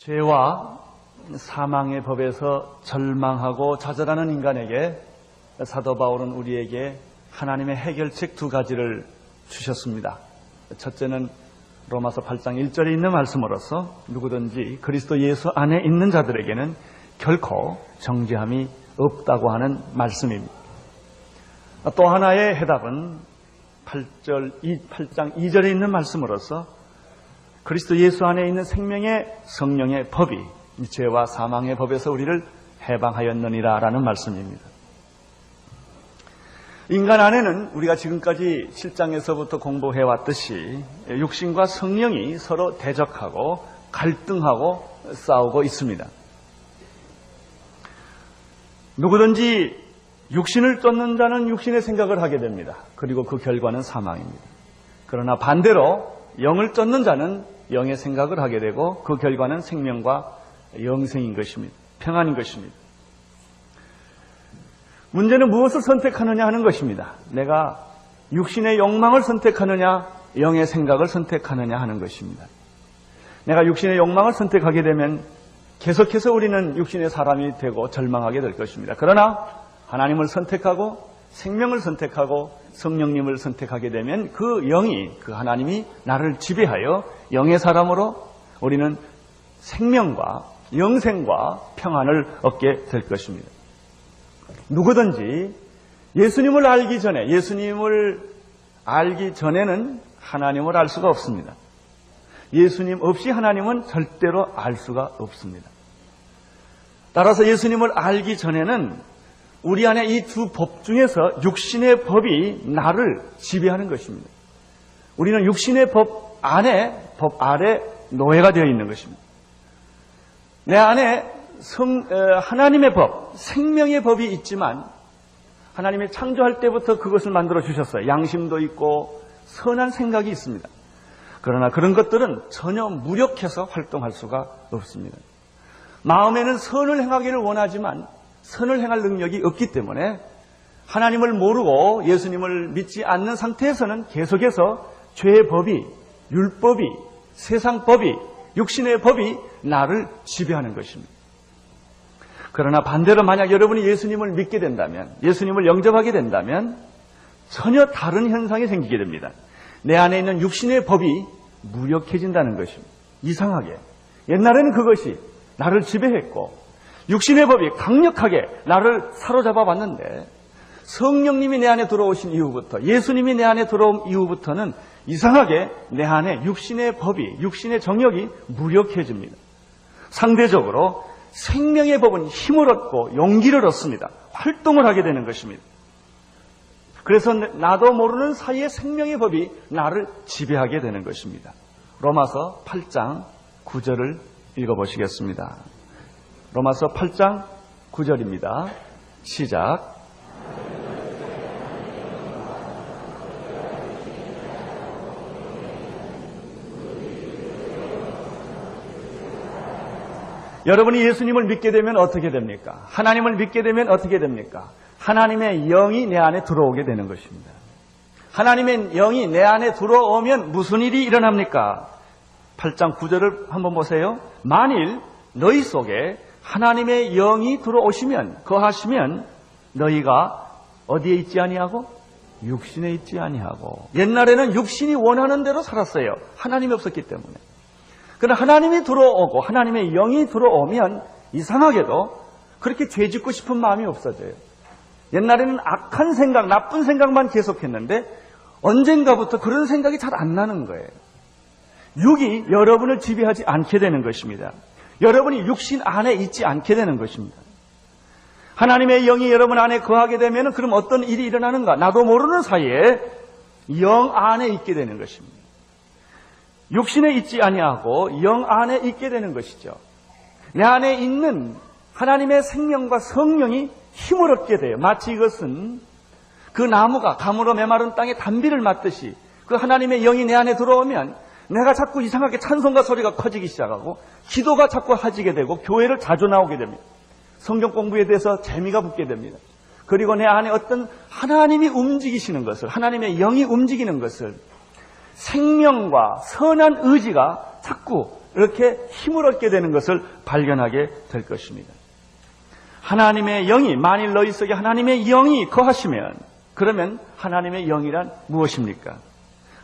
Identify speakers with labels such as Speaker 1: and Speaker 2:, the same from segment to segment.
Speaker 1: 죄와 사망의 법에서 절망하고 좌절하는 인간에게 사도 바울은 우리에게 하나님의 해결책 두 가지를 주셨습니다. 첫째는 로마서 8장 1절에 있는 말씀으로서 누구든지 그리스도 예수 안에 있는 자들에게는 결코 정죄함이 없다고 하는 말씀입니다. 또 하나의 해답은 8장 2절에 있는 말씀으로서 그리스도 예수 안에 있는 생명의 성령의 법이 죄와 사망의 법에서 우리를 해방하였느니라 라는 말씀입니다. 인간 안에는 우리가 지금까지 7장에서부터 공부해왔듯이 육신과 성령이 서로 대적하고 갈등하고 싸우고 있습니다. 누구든지 육신을 쫓는 자는 육신의 생각을 하게 됩니다. 그리고 그 결과는 사망입니다. 그러나 반대로 영을 쫓는 자는 영의 생각을 하게 되고 그 결과는 생명과 영생인 것입니다. 평안인 것입니다. 문제는 무엇을 선택하느냐 하는 것입니다. 내가 육신의 욕망을 선택하느냐 영의 생각을 선택하느냐 하는 것입니다. 내가 육신의 욕망을 선택하게 되면 계속해서 우리는 육신의 사람이 되고 절망하게 될 것입니다. 그러나 하나님을 선택하고 생명을 선택하고 성령님을 선택하게 되면 그 영이, 그 하나님이 나를 지배하여 영의 사람으로 우리는 생명과 영생과 평안을 얻게 될 것입니다. 누구든지 예수님을 알기 전에는 하나님을 알 수가 없습니다. 예수님 없이 하나님은 절대로 알 수가 없습니다. 따라서 예수님을 알기 전에는 우리 안에 이 두 법 중에서 육신의 법이 나를 지배하는 것입니다. 우리는 육신의 법 안에, 법 아래 노예가 되어 있는 것입니다. 내 안에 하나님의 법, 생명의 법이 있지만 하나님이 창조할 때부터 그것을 만들어 주셨어요. 양심도 있고 선한 생각이 있습니다. 그러나 그런 것들은 전혀 무력해서 활동할 수가 없습니다. 마음에는 선을 행하기를 원하지만 선을 행할 능력이 없기 때문에 하나님을 모르고 예수님을 믿지 않는 상태에서는 계속해서 죄의 법이, 율법이, 세상 법이, 육신의 법이 나를 지배하는 것입니다. 그러나 반대로 만약 여러분이 예수님을 믿게 된다면, 예수님을 영접하게 된다면 전혀 다른 현상이 생기게 됩니다. 내 안에 있는 육신의 법이 무력해진다는 것입니다. 이상하게 옛날에는 그것이 나를 지배했고 육신의 법이 강력하게 나를 사로잡아 왔는데 성령님이 내 안에 들어오신 이후부터, 예수님이 내 안에 들어온 이후부터는 이상하게 내 안에 육신의 법이, 육신의 정욕이 무력해집니다. 상대적으로 생명의 법은 힘을 얻고 용기를 얻습니다. 활동을 하게 되는 것입니다. 그래서 나도 모르는 사이에 생명의 법이 나를 지배하게 되는 것입니다. 로마서 8장 9절을 읽어보시겠습니다. 로마서 8장 9절입니다. 시작. 여러분이 예수님을 믿게 되면 어떻게 됩니까? 하나님을 믿게 되면 어떻게 됩니까? 하나님의 영이 내 안에 들어오게 되는 것입니다. 하나님의 영이 내 안에 들어오면 무슨 일이 일어납니까? 8장 9절을 한번 보세요. 만일 너희 속에 하나님의 영이 들어오시면, 거하시면 너희가 어디에 있지 아니하고? 육신에 있지 아니하고. 옛날에는 육신이 원하는 대로 살았어요. 하나님이 없었기 때문에. 그러나 하나님이 들어오고 하나님의 영이 들어오면 이상하게도 그렇게 죄 짓고 싶은 마음이 없어져요. 옛날에는 악한 생각, 나쁜 생각만 계속했는데 언젠가부터 그런 생각이 잘 안 나는 거예요. 육이 여러분을 지배하지 않게 되는 것입니다. 여러분이 육신 안에 있지 않게 되는 것입니다. 하나님의 영이 여러분 안에 거하게 되면 그럼 어떤 일이 일어나는가? 나도 모르는 사이에 영 안에 있게 되는 것입니다. 육신에 있지 아니하고 영 안에 있게 되는 것이죠. 내 안에 있는 하나님의 생명과 성령이 힘을 얻게 돼요. 마치 이것은 그 나무가 가물어 메마른 땅에 단비를 맞듯이 그 하나님의 영이 내 안에 들어오면 내가 자꾸 이상하게 찬송가 소리가 커지기 시작하고 기도가 자꾸 하지게 되고 교회를 자주 나오게 됩니다. 성경 공부에 대해서 재미가 붙게 됩니다. 그리고 내 안에 어떤 하나님이 움직이시는 것을, 하나님의 영이 움직이는 것을 생명과 선한 의지가 자꾸 이렇게 힘을 얻게 되는 것을 발견하게 될 것입니다. 하나님의 영이, 만일 너희 속에 하나님의 영이 거하시면, 그러면 하나님의 영이란 무엇입니까?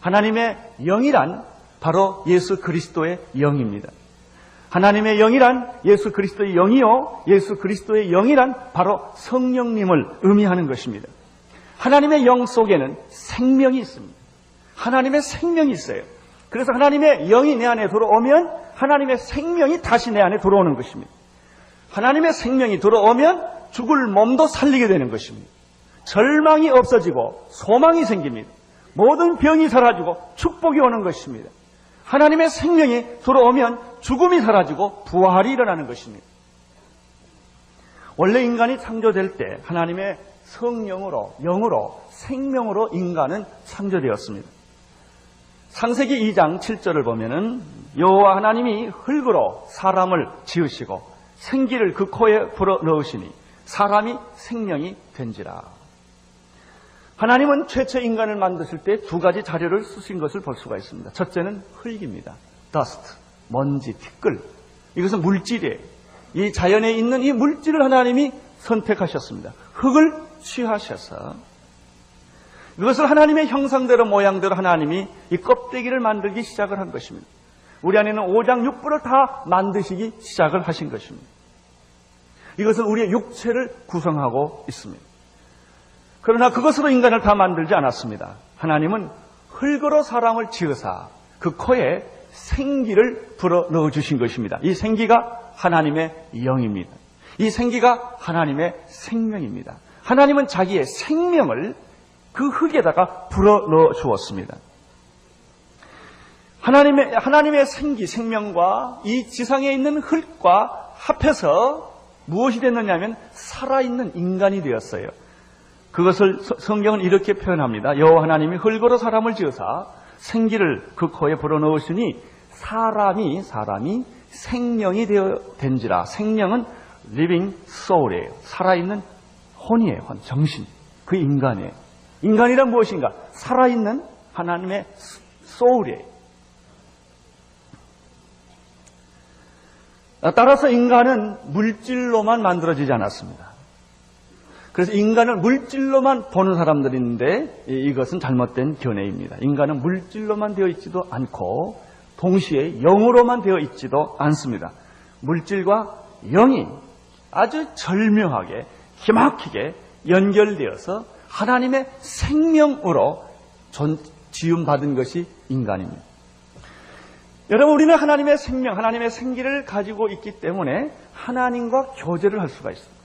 Speaker 1: 하나님의 영이란 바로 예수 그리스도의 영입니다. 하나님의 영이란 예수 그리스도의 영이요, 예수 그리스도의 영이란 바로 성령님을 의미하는 것입니다. 하나님의 영 속에는 생명이 있습니다. 하나님의 생명이 있어요. 그래서 하나님의 영이 내 안에 들어오면 하나님의 생명이 다시 내 안에 들어오는 것입니다. 하나님의 생명이 들어오면 죽을 몸도 살리게 되는 것입니다. 절망이 없어지고 소망이 생깁니다. 모든 병이 사라지고 축복이 오는 것입니다. 하나님의 생명이 들어오면 죽음이 사라지고 부활이 일어나는 것입니다. 원래 인간이 창조될 때 하나님의 성령으로, 영으로, 생명으로 인간은 창조되었습니다. 창세기 2장 7절을 보면은 여호와 하나님이 흙으로 사람을 지으시고 생기를 그 코에 불어넣으시니 사람이 생명이 된지라. 하나님은 최초 인간을 만드실 때 두 가지 자료를 쓰신 것을 볼 수가 있습니다. 첫째는 흙입니다. dust, 먼지, 티끌. 이것은 물질이에요. 이 자연에 있는 이 물질을 하나님이 선택하셨습니다. 흙을 취하셔서 이것을 하나님의 형상대로 모양대로 하나님이 이 껍데기를 만들기 시작을 한 것입니다. 우리 안에는 5장 6부를 다 만드시기 시작을 하신 것입니다. 이것은 우리의 육체를 구성하고 있습니다. 그러나 그것으로 인간을 다 만들지 않았습니다. 하나님은 흙으로 사람을 지으사 그 코에 생기를 불어넣어 주신 것입니다. 이 생기가 하나님의 영입니다. 이 생기가 하나님의 생명입니다. 하나님은 자기의 생명을 그 흙에다가 불어넣어 주었습니다. 하나님의 생기, 생명과 이 지상에 있는 흙과 합해서 무엇이 됐느냐면 살아있는 인간이 되었어요. 그것을 성경은 이렇게 표현합니다. 여호와 하나님이 흙으로 사람을 지으사 생기를 그 코에 불어넣으시니 사람이 생명이 된지라. 생명은 living soul이에요. 살아있는 혼이에요. 혼, 정신. 그 인간이에요. 인간이란 무엇인가? 살아있는 하나님의 soul이에요. 따라서 인간은 물질로만 만들어지지 않았습니다. 그래서 인간을 물질로만 보는 사람들이 있는데 이것은 잘못된 견해입니다. 인간은 물질로만 되어 있지도 않고 동시에 영으로만 되어 있지도 않습니다. 물질과 영이 아주 절묘하게 기막히게 연결되어서 하나님의 생명으로 지음받은 것이 인간입니다. 여러분, 우리는 하나님의 생명, 하나님의 생기를 가지고 있기 때문에 하나님과 교제를 할 수가 있습니다.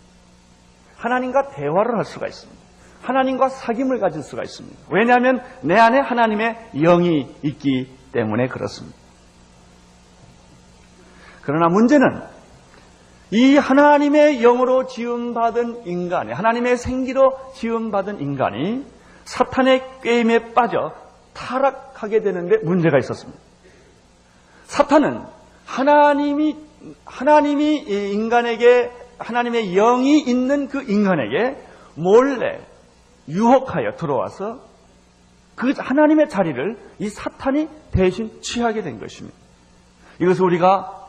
Speaker 1: 하나님과 대화를 할 수가 있습니다. 하나님과 사귐을 가질 수가 있습니다. 왜냐하면 내 안에 하나님의 영이 있기 때문에 그렇습니다. 그러나 문제는 이 하나님의 영으로 지음받은 인간이, 하나님의 생기로 지음받은 인간이 사탄의 꾀임에 빠져 타락하게 되는데 문제가 있었습니다. 사탄은 하나님이 인간에게, 하나님의 영이 있는 그 인간에게 몰래 유혹하여 들어와서 그 하나님의 자리를 이 사탄이 대신 취하게 된 것입니다. 이것을 우리가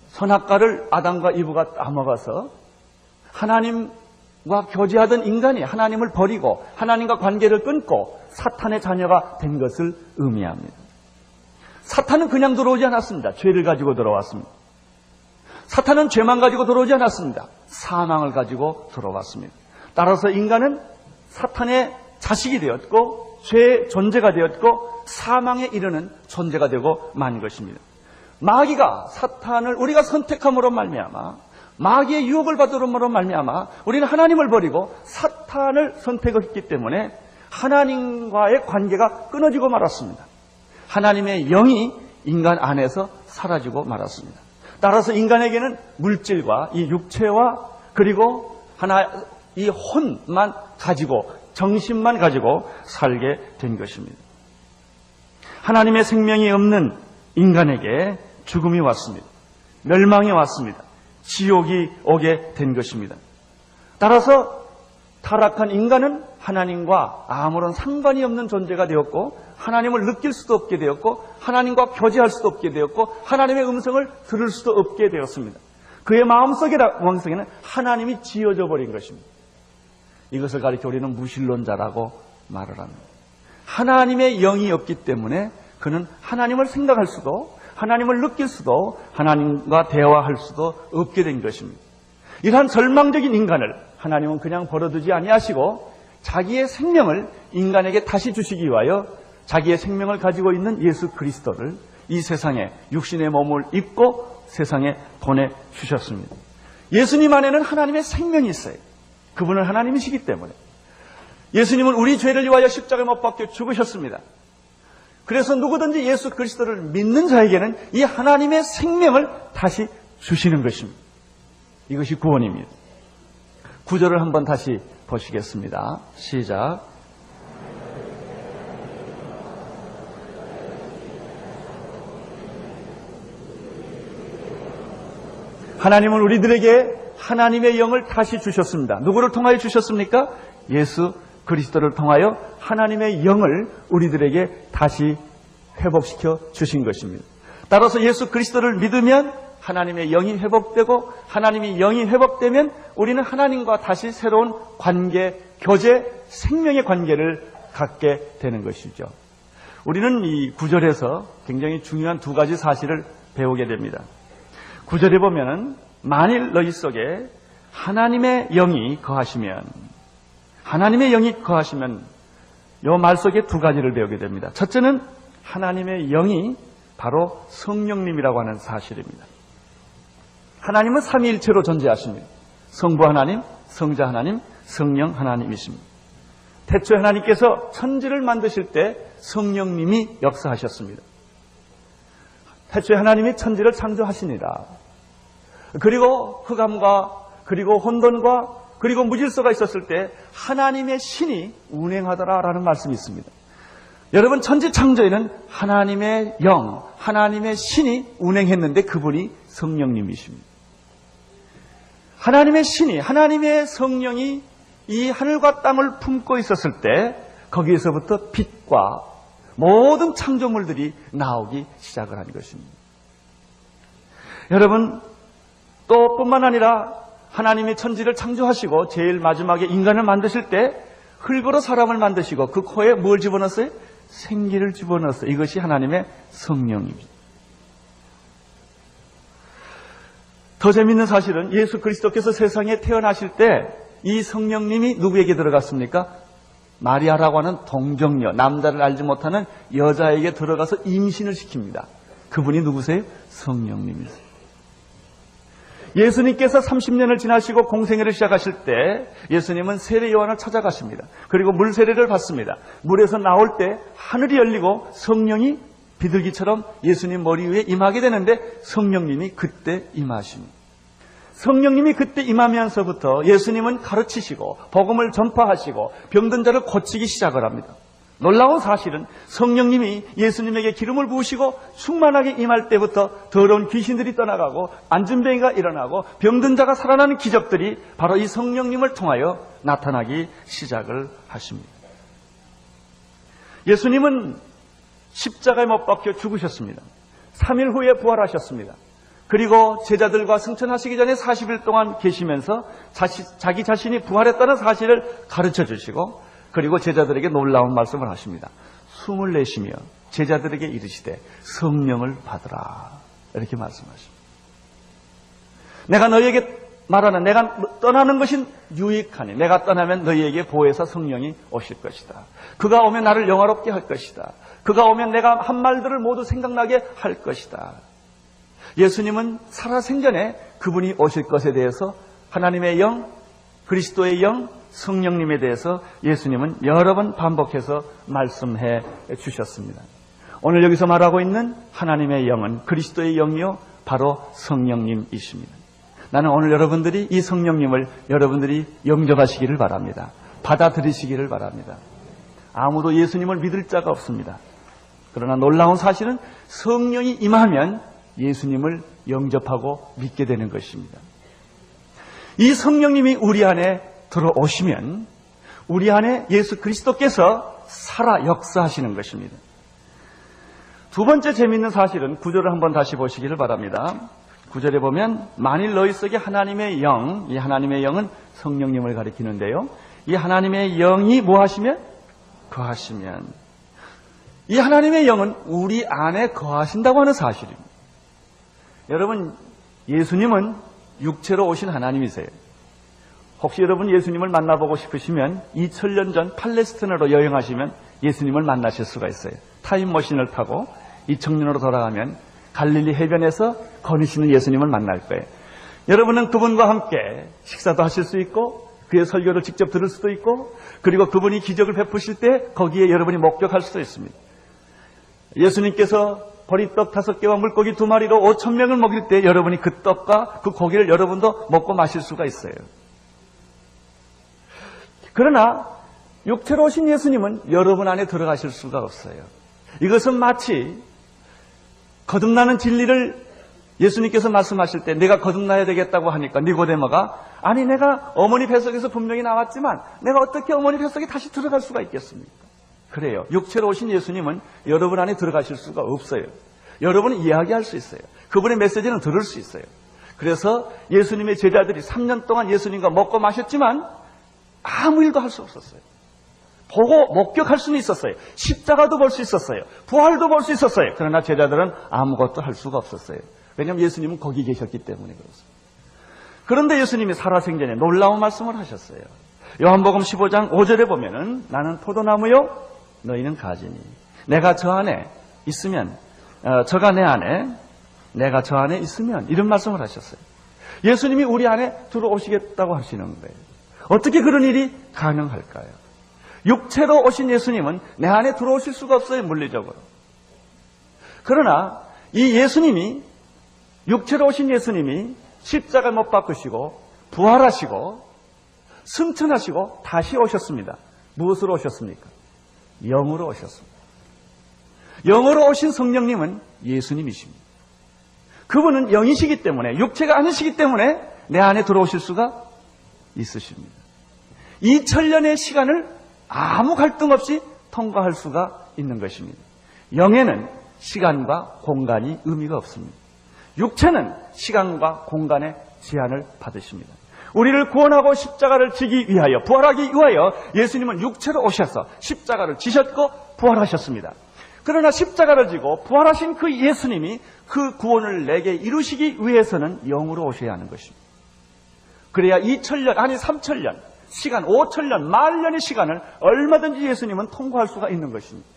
Speaker 1: 선악과를 아담과 이브가 따먹어서 하나님과 교제하던 인간이 하나님을 버리고 하나님과 관계를 끊고 사탄의 자녀가 된 것을 의미합니다. 사탄은 그냥 들어오지 않았습니다. 죄를 가지고 들어왔습니다. 사탄은 죄만 가지고 들어오지 않았습니다. 사망을 가지고 들어왔습니다. 따라서 인간은 사탄의 자식이 되었고 죄의 존재가 되었고 사망에 이르는 존재가 되고 만 것입니다. 마귀가 사탄을 우리가 선택함으로 말미암아, 마귀의 유혹을 받음으로 말미암아 우리는 하나님을 버리고 사탄을 선택했기 때문에 하나님과의 관계가 끊어지고 말았습니다. 하나님의 영이 인간 안에서 사라지고 말았습니다. 따라서 인간에게는 물질과 이 육체와 그리고 이 혼만 가지고, 정신만 가지고 살게 된 것입니다. 하나님의 생명이 없는 인간에게 죽음이 왔습니다. 멸망이 왔습니다. 지옥이 오게 된 것입니다. 따라서 타락한 인간은 하나님과 아무런 상관이 없는 존재가 되었고 하나님을 느낄 수도 없게 되었고 하나님과 교제할 수도 없게 되었고 하나님의 음성을 들을 수도 없게 되었습니다. 그의 마음속에는 하나님이 지어져 버린 것입니다. 이것을 가리켜 우리는 무신론자라고 말을 합니다. 하나님의 영이 없기 때문에 그는 하나님을 생각할 수도 하나님을 느낄 수도 하나님과 대화할 수도 없게 된 것입니다. 이러한 절망적인 인간을 하나님은 그냥 버려두지 아니하시고 자기의 생명을 인간에게 다시 주시기 위하여 자기의 생명을 가지고 있는 예수 그리스도를 이 세상에 육신의 몸을 입고 세상에 보내주셨습니다. 예수님 안에는 하나님의 생명이 있어요. 그분은 하나님이시기 때문에. 예수님은 우리 죄를 위하여 십자가에 못 박혀 죽으셨습니다. 그래서 누구든지 예수 그리스도를 믿는 자에게는 이 하나님의 생명을 다시 주시는 것입니다. 이것이 구원입니다. 구절을 한번 다시 보시겠습니다. 시작. 하나님은 우리들에게 하나님의 영을 다시 주셨습니다. 누구를 통하여 주셨습니까? 예수 그리스도를 통하여 하나님의 영을 우리들에게 다시 회복시켜 주신 것입니다. 따라서 예수 그리스도를 믿으면 하나님의 영이 회복되고 하나님의 영이 회복되면 우리는 하나님과 다시 새로운 관계, 교제, 생명의 관계를 갖게 되는 것이죠. 우리는 이 구절에서 굉장히 중요한 두 가지 사실을 배우게 됩니다. 구절에 보면은 만일 너희 속에 하나님의 영이 거하시면 이 말 속에 두 가지를 배우게 됩니다. 첫째는 하나님의 영이 바로 성령님이라고 하는 사실입니다. 하나님은 삼위일체로 존재하십니다. 성부 하나님, 성자 하나님, 성령 하나님이십니다. 태초에 하나님께서 천지를 만드실 때 성령님이 역사하셨습니다. 태초에 하나님이 천지를 창조하시니라. 그리고 흑암과 그리고 혼돈과 그리고 무질서가 있었을 때 하나님의 신이 운행하더라라는 말씀이 있습니다. 여러분, 천지 창조에는 하나님의 영, 하나님의 신이 운행했는데 그분이 성령님이십니다. 하나님의 신이, 하나님의 성령이 이 하늘과 땅을 품고 있었을 때 거기에서부터 빛과 모든 창조물들이 나오기 시작을 한 것입니다. 여러분, 또 뿐만 아니라 하나님이 천지를 창조하시고 제일 마지막에 인간을 만드실 때 흙으로 사람을 만드시고 그 코에 뭘 집어넣었어요? 생기를 집어넣었어요. 이것이 하나님의 성령입니다. 더 재미있는 사실은 예수 그리스도께서 세상에 태어나실 때 이 성령님이 누구에게 들어갔습니까? 마리아라고 하는 동정녀, 남자를 알지 못하는 여자에게 들어가서 임신을 시킵니다. 그분이 누구세요? 성령님이세요. 예수님께서 30년을 지나시고 공생애를 시작하실 때 예수님은 세례 요한을 찾아가십니다. 그리고 물 세례를 받습니다. 물에서 나올 때 하늘이 열리고 성령이 비둘기처럼 예수님 머리 위에 임하게 되는데 성령님이 그때 임하십니다. 성령님이 그때 임하면서부터 예수님은 가르치시고 복음을 전파하시고 병든 자를 고치기 시작을 합니다. 놀라운 사실은 성령님이 예수님에게 기름을 부으시고 충만하게 임할 때부터 더러운 귀신들이 떠나가고 안진뱅이가 일어나고 병든 자가 살아나는 기적들이 바로 이 성령님을 통하여 나타나기 시작을 하십니다. 예수님은 십자가에 못 박혀 죽으셨습니다. 3일 후에 부활하셨습니다. 그리고 제자들과 승천하시기 전에 40일 동안 계시면서 자기 자신이 부활했다는 사실을 가르쳐 주시고 그리고 제자들에게 놀라운 말씀을 하십니다. 숨을 내쉬며 제자들에게 이르시되 성령을 받으라. 이렇게 말씀하십니다. 내가 너희에게 말하는 내가 떠나는 것은 유익하니 내가 떠나면 너희에게 보혜사 성령이 오실 것이다. 그가 오면 나를 영화롭게 할 것이다. 그가 오면 내가 한 말들을 모두 생각나게 할 것이다. 예수님은 살아생전에 그분이 오실 것에 대해서 하나님의 영, 그리스도의 영, 성령님에 대해서 예수님은 여러 번 반복해서 말씀해 주셨습니다. 오늘 여기서 말하고 있는 하나님의 영은 그리스도의 영이요 바로 성령님이십니다. 나는 오늘 여러분들이 이 성령님을 여러분들이 영접하시기를 바랍니다. 받아들이시기를 바랍니다. 아무도 예수님을 믿을 자가 없습니다. 그러나 놀라운 사실은 성령이 임하면 예수님을 영접하고 믿게 되는 것입니다. 이 성령님이 우리 안에 들어오시면 우리 안에 예수 그리스도께서 살아 역사하시는 것입니다. 두 번째 재미있는 사실은 9절을 한번 다시 보시기를 바랍니다. 9절에 보면 만일 너희 속에 하나님의 영, 이 하나님의 영은 성령님을 가리키는데요. 이 하나님의 영이 뭐 하시면? 거하시면. 이 하나님의 영은 우리 안에 거하신다고 하는 사실입니다. 여러분, 예수님은 육체로 오신 하나님이세요. 혹시 여러분 예수님을 만나보고 싶으시면 2000년 전 팔레스티나로 여행하시면 예수님을 만나실 수가 있어요. 타임머신을 타고 2000년으로 돌아가면 갈릴리 해변에서 거니시는 예수님을 만날 거예요. 여러분은 그분과 함께 식사도 하실 수 있고 그의 설교를 직접 들을 수도 있고 그리고 그분이 기적을 베푸실 때 거기에 여러분이 목격할 수도 있습니다. 예수님께서 보리떡 5개와 물고기 2마리로 5,000명을 먹일 때 여러분이 그 떡과 그 고기를 여러분도 먹고 마실 수가 있어요. 그러나 육체로 오신 예수님은 여러분 안에 들어가실 수가 없어요. 이것은 마치 거듭나는 진리를 예수님께서 말씀하실 때 내가 거듭나야 되겠다고 하니까 니고데모가 아니 내가 어머니 뱃속에서 분명히 나왔지만 내가 어떻게 어머니 뱃속에 다시 들어갈 수가 있겠습니까? 그래요. 육체로 오신 예수님은 여러분 안에 들어가실 수가 없어요. 여러분은 이야기할 수 있어요. 그분의 메시지는 들을 수 있어요. 그래서 예수님의 제자들이 3년 동안 예수님과 먹고 마셨지만 아무 일도 할 수 없었어요. 보고 목격할 수는 있었어요. 십자가도 볼 수 있었어요. 부활도 볼 수 있었어요. 그러나 제자들은 아무것도 할 수가 없었어요. 왜냐하면 예수님은 거기 계셨기 때문에 그렇습니다. 그런데 예수님이 살아생전에 놀라운 말씀을 하셨어요. 요한복음 15장 5절에 보면은 나는 포도나무요 너희는 가지니 내가 저 안에 있으면 저가 내 안에 내가 저 안에 있으면 이런 말씀을 하셨어요. 예수님이 우리 안에 들어오시겠다고 하시는 거예요. 어떻게 그런 일이 가능할까요? 육체로 오신 예수님은 내 안에 들어오실 수가 없어요, 물리적으로. 그러나 이 예수님이 육체로 오신 예수님이 십자가 못 박으시고 부활하시고 승천하시고 다시 오셨습니다. 무엇으로 오셨습니까? 영으로 오셨습니다. 영으로 오신 성령님은 예수님이십니다. 그분은 영이시기 때문에 육체가 아니시기 때문에 내 안에 들어오실 수가 있으십니다. 2000년의 시간을 아무 갈등 없이 통과할 수가 있는 것입니다. 영에는 시간과 공간이 의미가 없습니다. 육체는 시간과 공간의 제한을 받으십니다. 우리를 구원하고 십자가를 지기 위하여 부활하기 위하여 예수님은 육체로 오셔서 십자가를 지셨고 부활하셨습니다. 그러나 십자가를 지고 부활하신 그 예수님이 그 구원을 내게 이루시기 위해서는 영으로 오셔야 하는 것입니다. 그래야 2000년 아니 3000년 시간 5000년 만년의 시간을 얼마든지 예수님은 통과할 수가 있는 것입니다.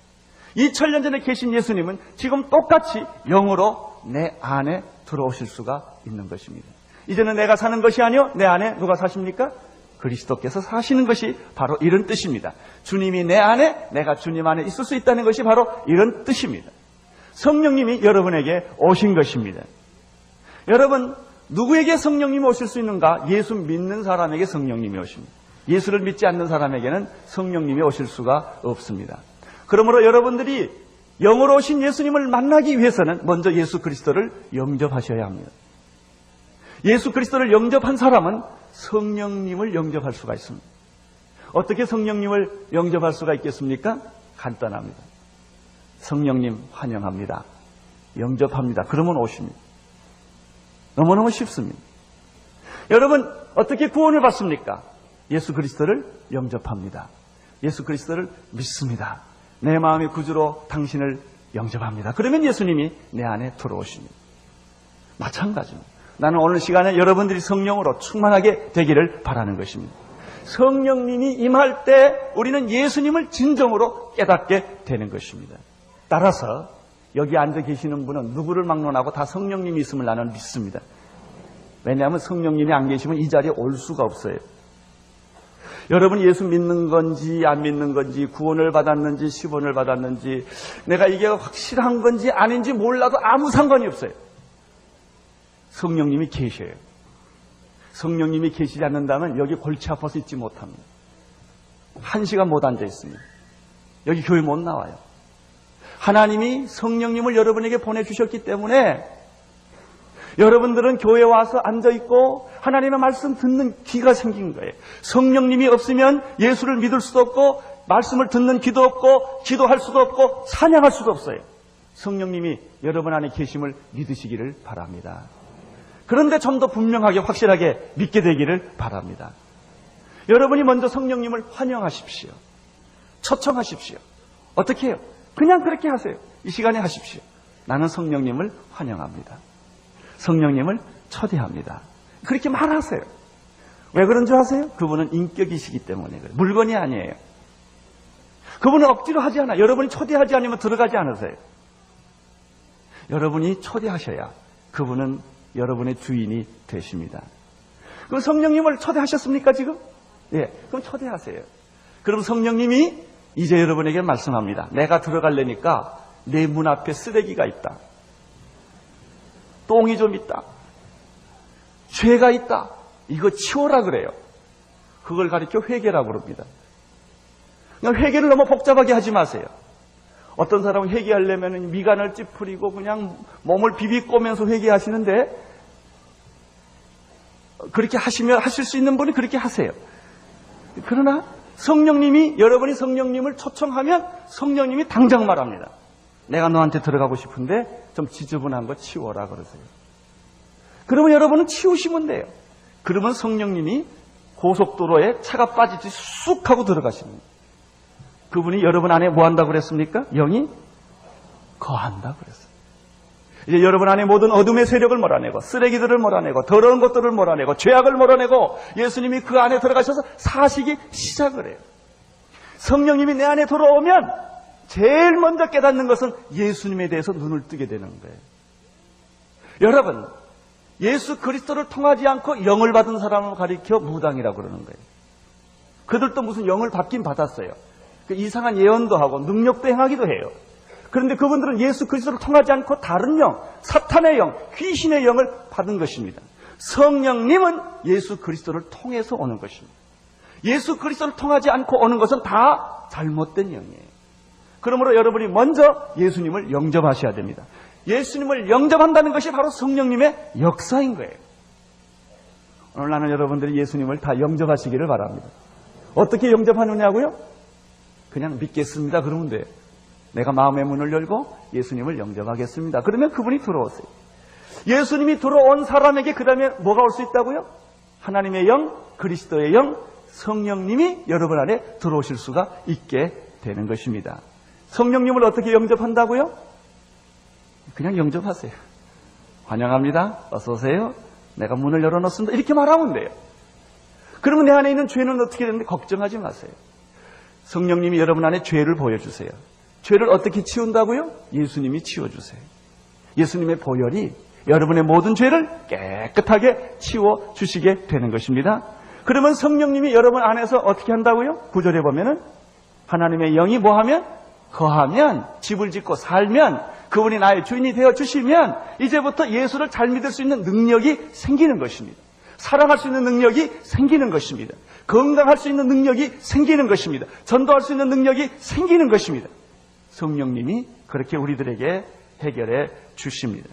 Speaker 1: 2000년 전에 계신 예수님은 지금 똑같이 영으로 내 안에 들어오실 수가 있는 것입니다. 이제는 내가 사는 것이 아니요 내 안에 누가 사십니까? 그리스도께서 사시는 것이 바로 이런 뜻입니다. 주님이 내 안에 내가 주님 안에 있을 수 있다는 것이 바로 이런 뜻입니다. 성령님이 여러분에게 오신 것입니다. 여러분 누구에게 성령님이 오실 수 있는가? 예수 믿는 사람에게 성령님이 오십니다. 예수를 믿지 않는 사람에게는 성령님이 오실 수가 없습니다. 그러므로 여러분들이 영으로 오신 예수님을 만나기 위해서는 먼저 예수 그리스도를 영접하셔야 합니다. 예수 그리스도를 영접한 사람은 성령님을 영접할 수가 있습니다. 어떻게 성령님을 영접할 수가 있겠습니까? 간단합니다. 성령님 환영합니다. 영접합니다. 그러면 오십니다. 너무너무 쉽습니다. 여러분 어떻게 구원을 받습니까? 예수 그리스도를 영접합니다. 예수 그리스도를 믿습니다. 내 마음의 구주로 당신을 영접합니다. 그러면 예수님이 내 안에 들어오십니다. 마찬가지입니다. 나는 오늘 시간에 여러분들이 성령으로 충만하게 되기를 바라는 것입니다. 성령님이 임할 때 우리는 예수님을 진정으로 깨닫게 되는 것입니다. 따라서 여기 앉아 계시는 분은 누구를 막론하고 다 성령님이 있음을 나는 믿습니다. 왜냐하면 성령님이 안 계시면 이 자리에 올 수가 없어요. 여러분 예수 믿는 건지 안 믿는 건지 구원을 받았는지 시원을 받았는지 내가 이게 확실한 건지 아닌지 몰라도 아무 상관이 없어요. 성령님이 계셔요. 성령님이 계시지 않는다면 여기 골치 아파서 있지 못합니다. 1시간 못 앉아 있습니다. 여기 교회 못 나와요. 하나님이 성령님을 여러분에게 보내주셨기 때문에 여러분들은 교회에 와서 앉아있고 하나님의 말씀 듣는 귀가 생긴 거예요. 성령님이 없으면 예수를 믿을 수도 없고 말씀을 듣는 귀도 없고 기도할 수도 없고 찬양할 수도 없어요. 성령님이 여러분 안에 계심을 믿으시기를 바랍니다. 그런데 좀 더 분명하게 확실하게 믿게 되기를 바랍니다. 여러분이 먼저 성령님을 환영하십시오. 초청하십시오. 어떻게 해요? 그냥 그렇게 하세요. 이 시간에 하십시오. 나는 성령님을 환영합니다. 성령님을 초대합니다. 그렇게 말하세요. 왜 그런 줄 아세요? 그분은 인격이시기 때문에 그래요. 물건이 아니에요. 그분은 억지로 하지 않아요. 여러분이 초대하지 않으면 들어가지 않으세요. 여러분이 초대하셔야 그분은 여러분의 주인이 되십니다. 그럼 성령님을 초대하셨습니까 지금? 예, 그럼 초대하세요. 그럼 성령님이 이제 여러분에게 말씀합니다. 내가 들어가려니까 내 문 앞에 쓰레기가 있다. 똥이 좀 있다. 죄가 있다. 이거 치워라 그래요. 그걸 가리켜 회개라고 그럽니다. 그냥 회개를 너무 복잡하게 하지 마세요. 어떤 사람은 회개하려면 미간을 찌푸리고 그냥 몸을 비비꼬면서 회개하시는데 그렇게 하실 수 있는 분이 그렇게 하세요. 그러나 성령님이 여러분이 성령님을 초청하면 성령님이 당장 말합니다. 내가 너한테 들어가고 싶은데 좀 지저분한 거 치워라 그러세요. 그러면 여러분은 치우시면 돼요. 그러면 성령님이 고속도로에 차가 빠지듯이 쑥 하고 들어가시는 거예요. 그분이 여러분 안에 뭐 한다고 그랬습니까? 영이 거한다고 그랬어요. 이제 여러분 안에 모든 어둠의 세력을 몰아내고 쓰레기들을 몰아내고 더러운 것들을 몰아내고 죄악을 몰아내고 예수님이 그 안에 들어가셔서 사시기 시작을 해요. 성령님이 내 안에 들어오면 제일 먼저 깨닫는 것은 예수님에 대해서 눈을 뜨게 되는 거예요. 여러분, 예수 그리스도를 통하지 않고 영을 받은 사람을 가리켜 무당이라고 그러는 거예요. 그들도 무슨 영을 받긴 받았어요. 이상한 예언도 하고 능력도 행하기도 해요. 그런데 그분들은 예수 그리스도를 통하지 않고 다른 영, 사탄의 영, 귀신의 영을 받은 것입니다. 성령님은 예수 그리스도를 통해서 오는 것입니다. 예수 그리스도를 통하지 않고 오는 것은 다 잘못된 영이에요. 그러므로 여러분이 먼저 예수님을 영접하셔야 됩니다. 예수님을 영접한다는 것이 바로 성령님의 역사인 거예요. 오늘 나는 여러분들이 예수님을 다 영접하시기를 바랍니다. 어떻게 영접하느냐고요? 그냥 믿겠습니다. 그러면 돼요. 내가 마음의 문을 열고 예수님을 영접하겠습니다. 그러면 그분이 들어오세요. 예수님이 들어온 사람에게 그 다음에 뭐가 올 수 있다고요? 하나님의 영, 그리스도의 영, 성령님이 여러분 안에 들어오실 수가 있게 되는 것입니다. 성령님을 어떻게 영접한다고요? 그냥 영접하세요. 환영합니다. 어서 오세요. 내가 문을 열어놓습니다. 이렇게 말하면 돼요. 그러면 내 안에 있는 죄는 어떻게 되는데 걱정하지 마세요. 성령님이 여러분 안에 죄를 보여주세요. 죄를 어떻게 치운다고요? 예수님이 치워주세요. 예수님의 보혈이 여러분의 모든 죄를 깨끗하게 치워주시게 되는 것입니다. 그러면 성령님이 여러분 안에서 어떻게 한다고요? 9절에 보면은 하나님의 영이 뭐하면? 거하면, 집을 짓고 살면, 그분이 나의 주인이 되어주시면 이제부터 예수를 잘 믿을 수 있는 능력이 생기는 것입니다. 사랑할 수 있는 능력이 생기는 것입니다. 건강할 수 있는 능력이 생기는 것입니다. 전도할 수 있는 능력이 생기는 것입니다. 성령님이 그렇게 우리들에게 해결해 주십니다.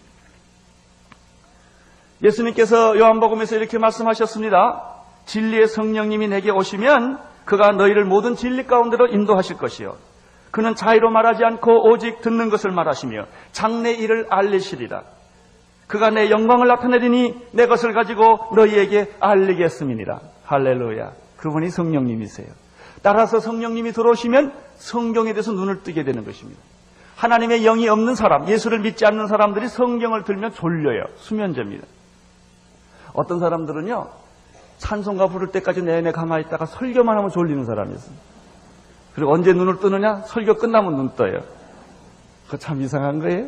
Speaker 1: 예수님께서 요한복음에서 이렇게 말씀하셨습니다. 진리의 성령님이 내게 오시면 그가 너희를 모든 진리 가운데로 인도하실 것이요. 그는 자의로 말하지 않고 오직 듣는 것을 말하시며 장래 일을 알리시리라. 그가 내 영광을 나타내리니 내 것을 가지고 너희에게 알리겠음이니라. 할렐루야. 그분이 성령님이세요. 따라서 성령님이 들어오시면 성경에 대해서 눈을 뜨게 되는 것입니다. 하나님의 영이 없는 사람, 예수를 믿지 않는 사람들이 성경을 들면 졸려요. 수면제입니다. 어떤 사람들은요, 찬송가 부를 때까지 내내 가만히 있다가 설교만 하면 졸리는 사람이 있어요. 그리고 언제 눈을 뜨느냐? 설교 끝나면 눈 떠요. 그거 참 이상한 거예요.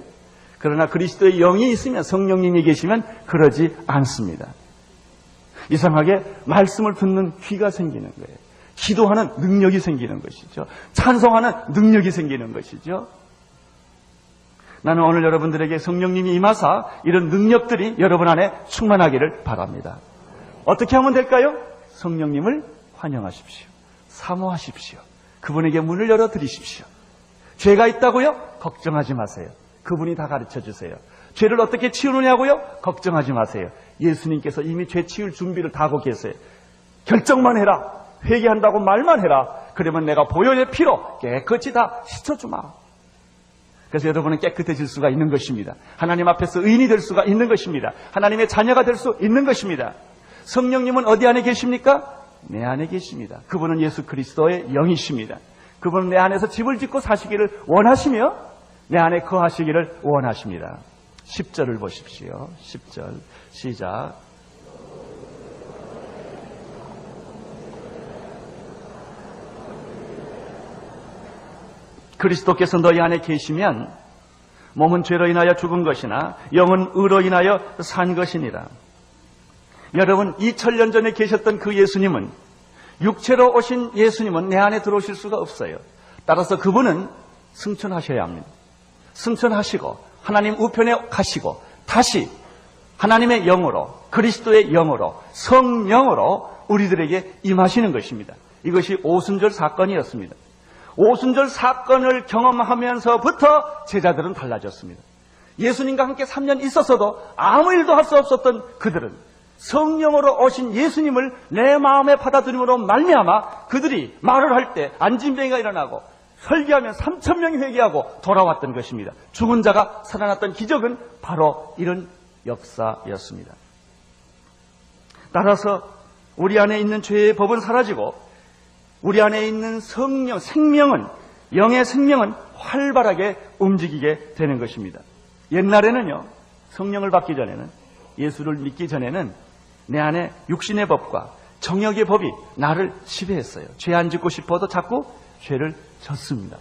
Speaker 1: 그러나 그리스도의 영이 있으면, 성령님이 계시면 그러지 않습니다. 이상하게 말씀을 듣는 귀가 생기는 거예요. 기도하는 능력이 생기는 것이죠. 찬송하는 능력이 생기는 것이죠. 나는 오늘 여러분들에게 성령님이 임하사 이런 능력들이 여러분 안에 충만하기를 바랍니다. 어떻게 하면 될까요? 성령님을 환영하십시오. 사모하십시오. 그분에게 문을 열어드리십시오. 죄가 있다고요? 걱정하지 마세요. 그분이 다 가르쳐 주세요. 죄를 어떻게 치우느냐고요? 걱정하지 마세요. 예수님께서 이미 죄 치울 준비를 다 하고 계세요. 결정만 해라. 회개한다고 말만 해라. 그러면 내가 보혈의 피로 깨끗이 다 씻어주마. 그래서 여러분은 깨끗해질 수가 있는 것입니다. 하나님 앞에서 의인이 될 수가 있는 것입니다. 하나님의 자녀가 될 수 있는 것입니다. 성령님은 어디 안에 계십니까? 내 안에 계십니다. 그분은 예수 그리스도의 영이십니다. 그분은 내 안에서 집을 짓고 사시기를 원하시며 내 안에 거하시기를 원하십니다. 10절을 보십시오. 10절 시작. 그리스도께서 너희 안에 계시면 몸은 죄로 인하여 죽은 것이나 영은 의로 인하여 산 것이니라. 여러분, 2000년 전에 계셨던 그 예수님은, 육체로 오신 예수님은 내 안에 들어오실 수가 없어요. 따라서 그분은 승천하셔야 합니다. 승천하시고 하나님 우편에 가시고 다시 하나님의 영으로, 그리스도의 영으로, 성령으로 우리들에게 임하시는 것입니다. 이것이 오순절 사건이었습니다. 오순절 사건을 경험하면서부터 제자들은 달라졌습니다. 예수님과 함께 3년 있었어도 아무 일도 할 수 없었던 그들은 성령으로 오신 예수님을 내 마음에 받아들임으로 말미암아 그들이 말을 할 때 안진병이가 일어나고 설교하면 3,000명이 회개하고 돌아왔던 것입니다. 죽은 자가 살아났던 기적은 바로 이런 역사였습니다. 따라서 우리 안에 있는 죄의 법은 사라지고 우리 안에 있는 성령, 생명은, 영의 생명은 활발하게 움직이게 되는 것입니다. 옛날에는요, 성령을 받기 전에는, 예수를 믿기 전에는 내 안에 육신의 법과 정욕의 법이 나를 지배했어요. 죄 안 짓고 싶어도 자꾸 죄를 졌습니다.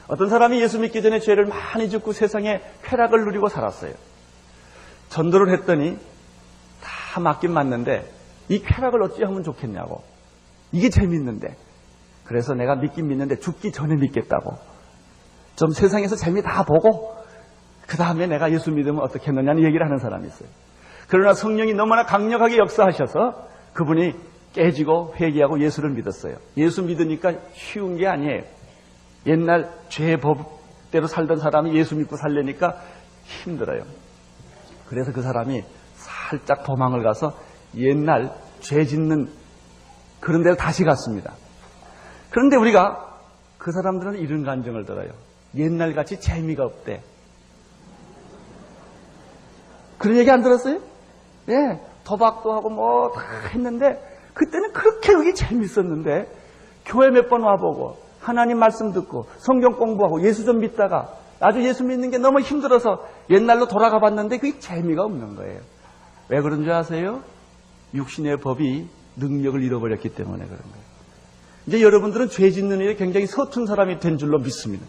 Speaker 1: 어떤 사람이 예수 믿기 전에 죄를 많이 짓고 세상에 쾌락을 누리고 살았어요. 전도를 했더니 다 맞긴 맞는데 이 쾌락을 어찌 하면 좋겠냐고. 이게 재밌는데. 그래서 내가 믿긴 믿는데 죽기 전에 믿겠다고. 좀 세상에서 재미 다 보고 그 다음에 내가 예수 믿으면 어떻겠느냐는 얘기를 하는 사람이 있어요. 그러나 성령이 너무나 강력하게 역사하셔서 그분이 깨지고 회개하고 예수를 믿었어요. 예수 믿으니까 쉬운 게 아니에요. 옛날 죄의 법대로 살던 사람이 예수 믿고 살려니까 힘들어요. 그래서 그 사람이 살짝 도망을 가서 옛날 죄 짓는 그런 데로 다시 갔습니다. 그런데 우리가 그 사람들은 이런 감정을 들어요. 옛날같이 재미가 없대. 그런 얘기 안 들었어요? 예, 도박도 하고 뭐 다 했는데 그때는 그렇게 그게 재밌었는데 교회 몇 번 와보고 하나님 말씀 듣고 성경 공부하고 예수 좀 믿다가 아주 예수 믿는 게 너무 힘들어서 옛날로 돌아가 봤는데 그게 재미가 없는 거예요. 왜 그런 줄 아세요? 육신의 법이 능력을 잃어버렸기 때문에 그런 거예요. 이제 여러분들은 죄 짓는 일에 굉장히 서툰 사람이 된 줄로 믿습니다.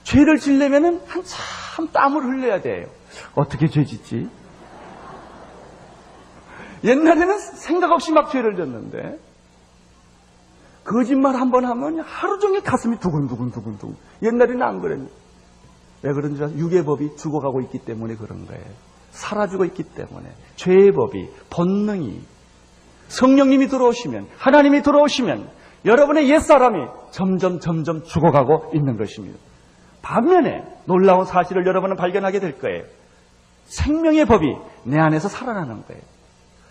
Speaker 1: 죄를 지려면은 한참 땀을 흘려야 돼요. 어떻게 죄 짓지? 옛날에는 생각 없이 막 죄를 졌는데 거짓말 한 번 하면 하루 종일 가슴이 두근두근. 옛날에는 안 그랬는데. 왜 그런지 아세요? 육의 법이 죽어가고 있기 때문에 그런 거예요. 사라지고 있기 때문에. 죄의 법이, 본능이. 성령님이 들어오시면, 하나님이 들어오시면 여러분의 옛사람이 점점 죽어가고 있는 것입니다. 반면에 놀라운 사실을 여러분은 발견하게 될 거예요. 생명의 법이 내 안에서 살아나는 거예요.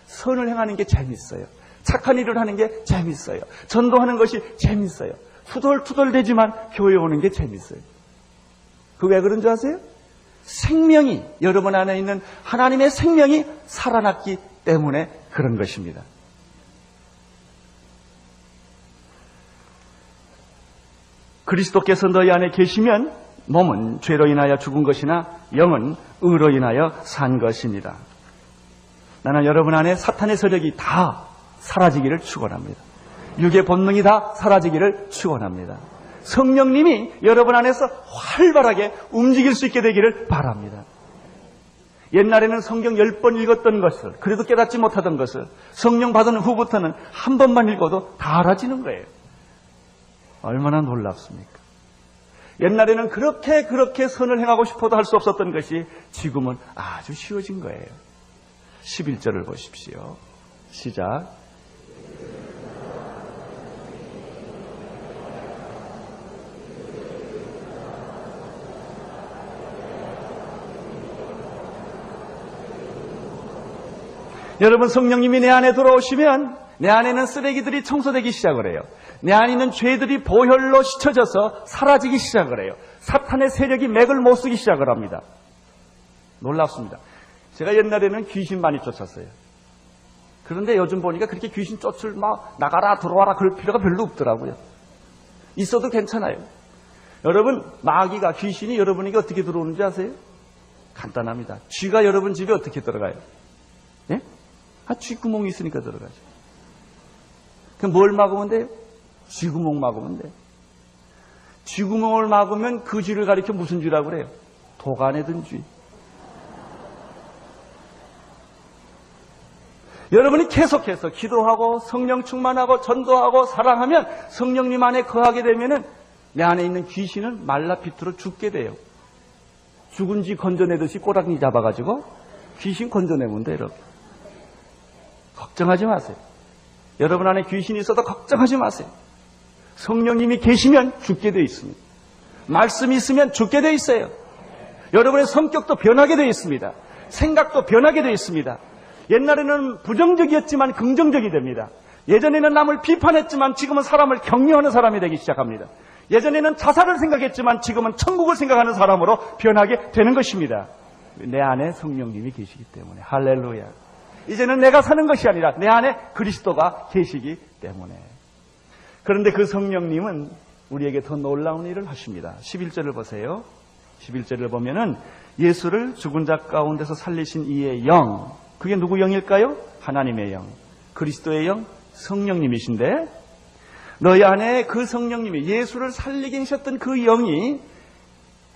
Speaker 1: 선을 행하는 게 재밌어요. 착한 일을 하는 게 재밌어요. 전도하는 것이 재밌어요. 투덜투덜대지만 교회 오는 게 재밌어요. 그 왜 그런 줄 아세요? 생명이, 여러분 안에 있는 하나님의 생명이 살아났기 때문에 그런 것입니다. 그리스도께서 너희 안에 계시면 몸은 죄로 인하여 죽은 것이나 영은 의로 인하여 산 것이니라. 나는 여러분 안에 사탄의 세력이 다 사라지기를 축원합니다. 육의 본능이 다 사라지기를 축원합니다. 성령님이 여러분 안에서 활발하게 움직일 수 있게 되기를 바랍니다. 옛날에는 성경 10번 읽었던 것을, 그래도 깨닫지 못하던 것을 성령 받은 후부터는 한 번만 읽어도 다 알아지는 거예요. 얼마나 놀랍습니까? 옛날에는 그렇게 선을 행하고 싶어도 할 수 없었던 것이 지금은 아주 쉬워진 거예요. 11절을 보십시오. 시작. 여러분, 성령님이 내 안에 들어오시면 내 안에는 쓰레기들이 청소되기 시작을 해요. 내 안에 있는 죄들이 보혈로 씻어져서 사라지기 시작을 해요. 사탄의 세력이 맥을 못 쓰기 시작을 합니다. 놀랍습니다. 제가 옛날에는 귀신 많이 쫓았어요. 그런데 요즘 보니까 그렇게 귀신 쫓을 나가라 들어와라 그럴 필요가 별로 없더라고요. 있어도 괜찮아요. 여러분, 마귀가, 귀신이 여러분에게 어떻게 들어오는지 아세요? 간단합니다. 쥐가 여러분 집에 어떻게 들어가요? 예? 쥐구멍이 있으니까 들어가죠. 그럼 뭘 막으면 돼요? 쥐구멍 막으면 돼요. 쥐구멍을 막으면 그 쥐를 가리켜 무슨 쥐라고 그래요? 도간에 든 쥐. 여러분이 계속해서 기도하고 성령 충만하고 전도하고 사랑하면 성령님 안에 거하게 되면은 내 안에 있는 귀신은 말라 비틀어 죽게 돼요. 죽은 쥐 건져내듯이 꼬랑지 잡아가지고 귀신 건져내면 돼요. 여러분. 걱정하지 마세요. 여러분 안에 귀신이 있어도 걱정하지 마세요. 성령님이 계시면 죽게 돼 있습니다. 말씀이 있으면 죽게 돼 있어요. 여러분의 성격도 변하게 돼 있습니다. 생각도 변하게 돼 있습니다. 옛날에는 부정적이었지만 긍정적이 됩니다. 예전에는 남을 비판했지만 지금은 사람을 격려하는 사람이 되기 시작합니다. 예전에는 자살을 생각했지만 지금은 천국을 생각하는 사람으로 변하게 되는 것입니다. 내 안에 성령님이 계시기 때문에. 할렐루야. 이제는 내가 사는 것이 아니라 내 안에 그리스도가 계시기 때문에. 그런데 그 성령님은 우리에게 더 놀라운 일을 하십니다. 11절을 보세요. 11절을 보면은 예수를 죽은 자 가운데서 살리신 이의 영, 그게 누구 영일까요? 하나님의 영, 그리스도의 영, 성령님이신데 너희 안에 그 성령님이, 예수를 살리게 하셨던 그 영이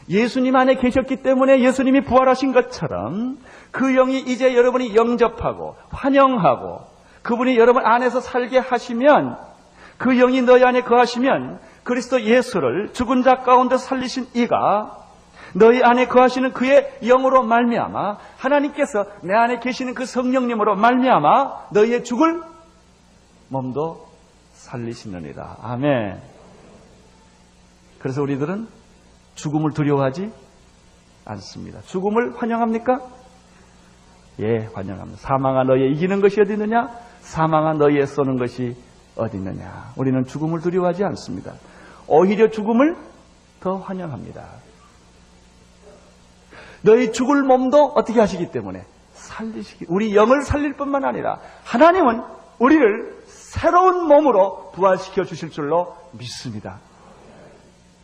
Speaker 1: 예수님 안에 계셨기 때문에 예수님이 부활하신 것처럼 그 영이 이제 여러분이 영접하고 환영하고 그분이 여러분 안에서 살게 하시면, 그 영이 너희 안에 거하시면 그리스도 예수를 죽은 자 가운데 살리신 이가 너희 안에 거하시는 그의 영으로 말미암아, 하나님께서 내 안에 계시는 그 성령님으로 말미암아 너희의 죽을 몸도 살리시느니라. 아멘. 그래서 우리들은 죽음을 두려워하지 않습니다. 죽음을 환영합니까? 예, 환영합니다. 사망아 너희의 이기는 것이 어디 있느냐? 사망아 너희의 쏘는 것이 어디 있느냐? 우리는 죽음을 두려워하지 않습니다. 오히려 죽음을 더 환영합니다. 너희 죽을 몸도 어떻게 하시기 때문에? 살리시기, 우리 영을 살릴 뿐만 아니라 하나님은 우리를 새로운 몸으로 부활시켜 주실 줄로 믿습니다.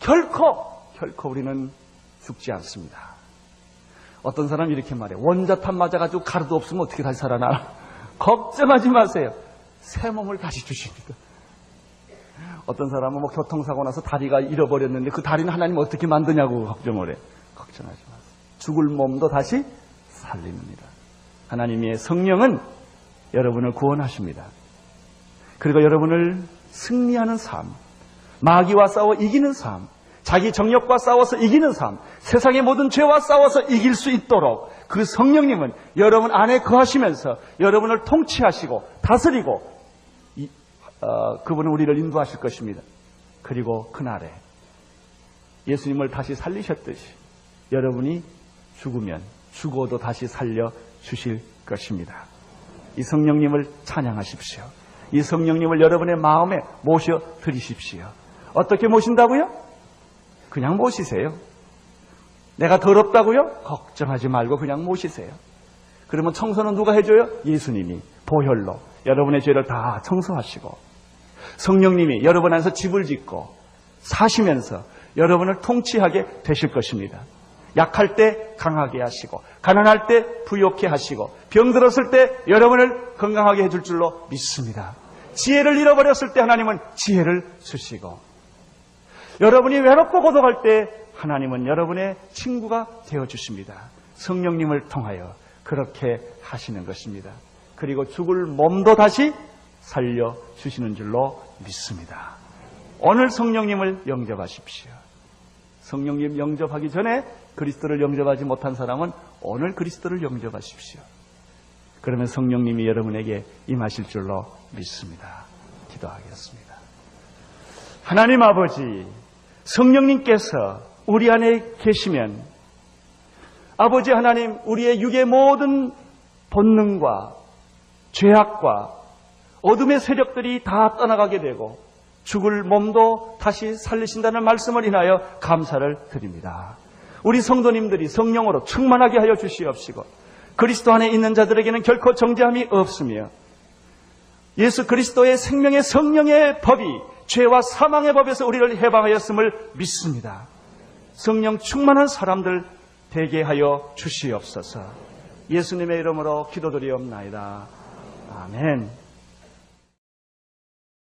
Speaker 1: 결코 우리는 죽지 않습니다. 어떤 사람이 이렇게 말해요. 원자탄 맞아가지고 가루도 없으면 어떻게 다시 살아나? 걱정하지 마세요. 새 몸을 다시 주십니다. 어떤 사람은 교통사고 나서 다리가 잃어버렸는데 그 다리는 하나님 어떻게 만드냐고 걱정을 해요. 걱정하지 마세요. 죽을 몸도 다시 살립니다. 하나님의 성령은 여러분을 구원하십니다. 그리고 여러분을 승리하는 삶, 마귀와 싸워 이기는 삶, 자기 정욕과 싸워서 이기는 삶, 세상의 모든 죄와 싸워서 이길 수 있도록 그 성령님은 여러분 안에 거하시면서 여러분을 통치하시고 다스리고 그분은 우리를 인도하실 것입니다. 그리고 그날에 예수님을 다시 살리셨듯이 여러분이 죽으면 죽어도 다시 살려주실 것입니다. 이 성령님을 찬양하십시오. 이 성령님을 여러분의 마음에 모셔드리십시오. 어떻게 모신다고요? 그냥 모시세요. 내가 더럽다고요? 걱정하지 말고 그냥 모시세요. 그러면 청소는 누가 해줘요? 예수님이 보혈로 여러분의 죄를 다 청소하시고 성령님이 여러분 안에서 집을 짓고 사시면서 여러분을 통치하게 되실 것입니다. 약할 때 강하게 하시고 가난할 때 부욕해 하시고 병들었을 때 여러분을 건강하게 해줄 줄로 믿습니다. 지혜를 잃어버렸을 때 하나님은 지혜를 주시고 여러분이 외롭고 고독할 때 하나님은 여러분의 친구가 되어주십니다. 성령님을 통하여 그렇게 하시는 것입니다. 그리고 죽을 몸도 다시 살려주시는 줄로 믿습니다. 오늘 성령님을 영접하십시오. 성령님 영접하기 전에 그리스도를 영접하지 못한 사람은 오늘 그리스도를 영접하십시오. 그러면 성령님이 여러분에게 임하실 줄로 믿습니다. 기도하겠습니다. 하나님 아버지, 성령님께서 우리 안에 계시면 아버지 하나님, 우리의 육의 모든 본능과 죄악과 어둠의 세력들이 다 떠나가게 되고 죽을 몸도 다시 살리신다는 말씀을 인하여 감사를 드립니다. 우리 성도님들이 성령으로 충만하게 하여 주시옵시고 그리스도 안에 있는 자들에게는 결코 정죄함이 없으며 예수 그리스도의 생명의 성령의 법이 죄와 사망의 법에서 우리를 해방하였음을 믿습니다. 성령 충만한 사람들 되게 하여 주시옵소서. 예수님의 이름으로 기도드리옵나이다. 아멘.